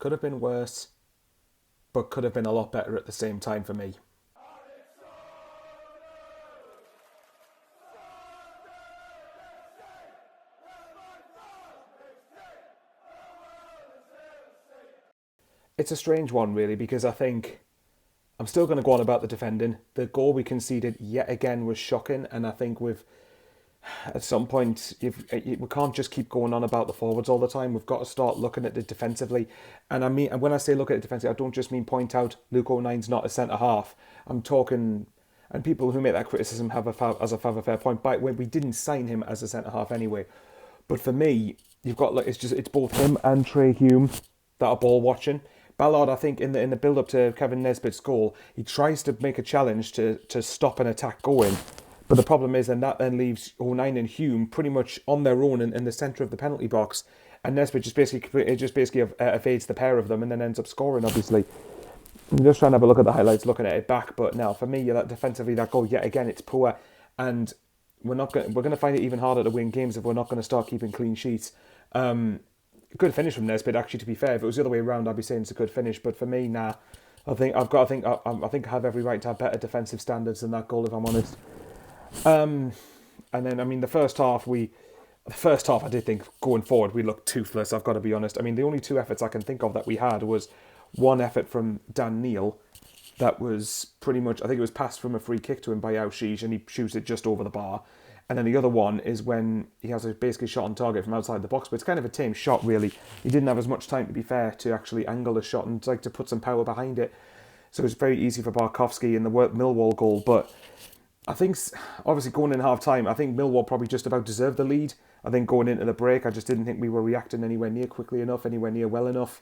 Could have been worse, but could have been a lot better at the same time for me. It's a strange one, really, because I think I'm still going to go on about the defending. The goal we conceded yet again was shocking, and I think at some point we can't just keep going on about the forwards all the time. We've got to start looking at it defensively. And I mean, and when I say look at it defensively, I don't just mean point out Luke O'Nine's not a centre half. I'm talking, and people who make that criticism have a fair point. But we didn't sign him as a centre half anyway. But for me, you've got it's both him and Trey Hume that are ball watching. Ballard, I think, in the build up to Kevin Nesbitt's goal, he tries to make a challenge to stop an attack going. But the problem is, that then leaves O'Nien and Hume pretty much on their own in the centre of the penalty box, and Nesbitt just basically evades the pair of them and then ends up scoring. Obviously, I'm just trying to have a look at the highlights, looking at it back. But now, for me, that defensively, that goal yet again, it's poor, and we're going to find it even harder to win games if we're not going to start keeping clean sheets. Good finish from Nesbitt, actually, to be fair. If it was the other way around, I'd be saying it's a good finish. But for me, nah. I think I have every right to have better defensive standards than that goal, if I'm honest. And then, I mean, the first half, I did think going forward we looked toothless, I've got to be honest. I mean, the only two efforts I can think of that we had was one effort from Dan Neil that was pretty much, I think it was passed from a free kick to him by Aushige, and he shoots it just over the bar. And then the other one is when he has a basically shot on target from outside the box, but it's kind of a tame shot, really. He didn't have as much time, to be fair, to actually angle the shot and to put some power behind it. So it's very easy for Barkowski in the Millwall goal. But I think, obviously, going in half-time, I think Millwall probably just about deserved the lead. I think going into the break, I just didn't think we were reacting anywhere near quickly enough, anywhere near well enough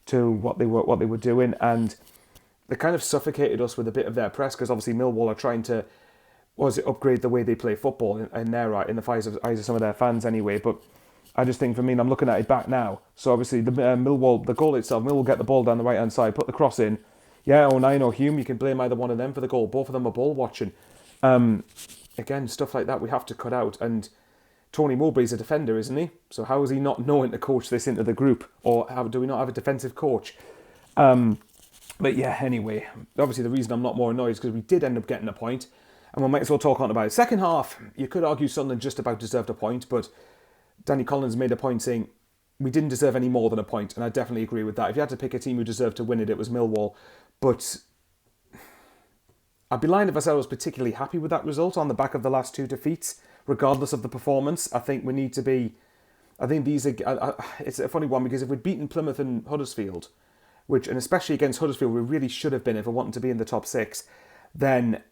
to what they were doing. And they kind of suffocated us with a bit of their press, because obviously Millwall are trying to upgrade the way they play football in the eyes of some of their fans anyway. But I just think, for me, and I'm looking at it back now, so obviously the goal itself, Millwall get the ball down the right hand side, put the cross in. Yeah, O'Nien or Hume, you can blame either one of them for the goal. Both of them are ball watching. Again, stuff like that we have to cut out. And Tony Mowbray's a defender, isn't he? So how is he not knowing to coach this into the group? Or do we not have a defensive coach? But yeah, anyway, obviously the reason I'm not more annoyed is because we did end up getting a point. And we might as well talk on about it. Second half, you could argue Sunderland just about deserved a point, but Danny Collins made a point saying we didn't deserve any more than a point, and I definitely agree with that. If you had to pick a team who deserved to win it, it was Millwall. But I'd be lying if I said I was particularly happy with that result on the back of the last two defeats, regardless of the performance. I think we need to be... I think these are... It's a funny one, because if we'd beaten Plymouth and Huddersfield, and especially against Huddersfield, we really should have been if we wanted to be in the top six, then...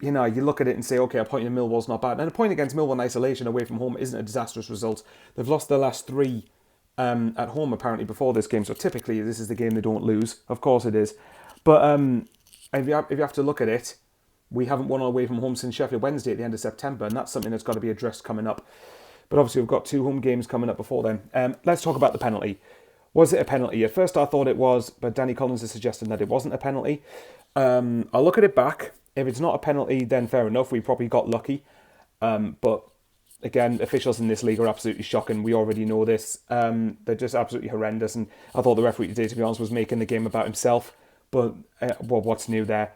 You know, you look at it and say, okay, a point in Millwall's not bad. And a point against Millwall in isolation away from home isn't a disastrous result. They've lost their last three at home, apparently, before this game. So typically, this is the game they don't lose. Of course it is. But if you have to look at it, we haven't won away from home since Sheffield Wednesday at the end of September. And that's something that's got to be addressed coming up. But obviously, we've got two home games coming up before then. Let's talk about the penalty. Was it a penalty? At first, I thought it was, but Danny Collins has suggested that it wasn't a penalty. I'll look at it back. If it's not a penalty, then fair enough. We probably got lucky. But again, officials in this league are absolutely shocking. We already know this. They're just absolutely horrendous. And I thought the referee today, to be honest, was making the game about himself. But what's new there?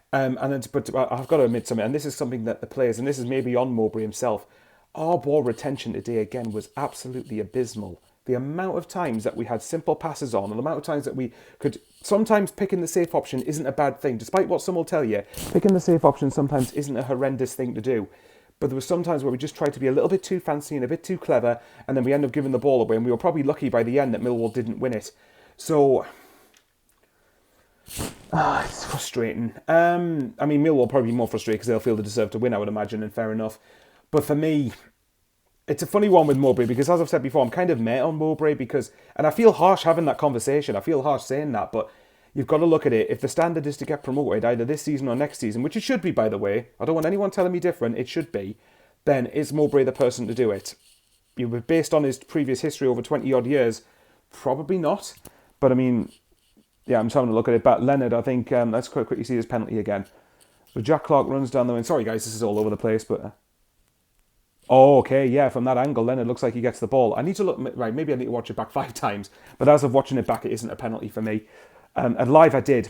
But I've got to admit something, and this is something that the players, and this is maybe on Mowbray himself, our ball retention today again was absolutely abysmal. The amount of times that we had simple passes on, and the amount of times that we could... Sometimes picking the safe option isn't a bad thing. Despite what some will tell you, picking the safe option sometimes isn't a horrendous thing to do. But there were some times where we just tried to be a little bit too fancy and a bit too clever, and then we end up giving the ball away, and we were probably lucky by the end that Millwall didn't win it. So... it's frustrating. I mean, Millwall probably be more frustrated because they'll feel they deserve to win, I would imagine, and fair enough. But for me... It's a funny one with Mowbray because, as I've said before, I'm kind of meh on Mowbray because... And I feel harsh having that conversation. I feel harsh saying that, but you've got to look at it. If the standard is to get promoted either this season or next season, which it should be, by the way, I don't want anyone telling me different, it should be, then is Mowbray the person to do it? Based on his previous history over 20-odd years, probably not. But, I mean, yeah, I'm trying to look at it. But Leonard, I think, let's quickly see his penalty again. So Jack Clarke runs down the wing. Sorry, guys, this is all over the place, but... Oh, okay, yeah, from that angle, then it looks like he gets the ball. I need to look, right, maybe I need to watch it back 5 times, but as of watching it back, it isn't a penalty for me. And live I did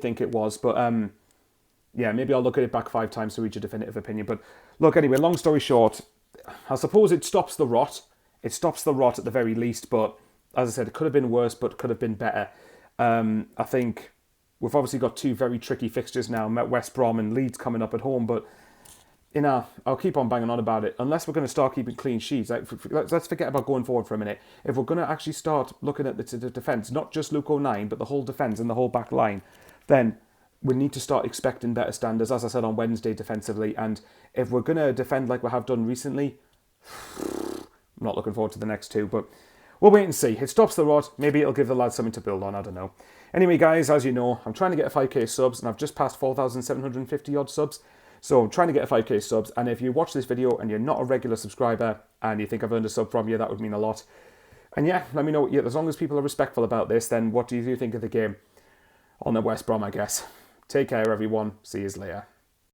think it was, but yeah, maybe I'll look at it back 5 times to reach a definitive opinion. But look, anyway, long story short, I suppose it stops the rot. It stops the rot at the very least, but as I said, it could have been worse, but could have been better. I think we've obviously got two very tricky fixtures now, Met West Brom and Leeds coming up at home, but I'll keep on banging on about it. Unless we're going to start keeping clean sheets, let's forget about going forward for a minute. If we're going to actually start looking at the defence, not just Luke O'Nien, but the whole defence and the whole back line, then we need to start expecting better standards, as I said on Wednesday, defensively. And if we're going to defend like we have done recently, I'm not looking forward to the next two, but we'll wait and see. It stops the rot. Maybe it'll give the lads something to build on. I don't know. Anyway, guys, as you know, I'm trying to get a 5k subs, and I've just passed 4,750 odd subs. So I'm trying to get a 5k subs, and if you watch this video and you're not a regular subscriber and you think I've earned a sub from you, that would mean a lot. And yeah, let me know. Yeah, as long as people are respectful about this, then what do you think of the game on the West Brom, I guess. Take care, everyone. See you later.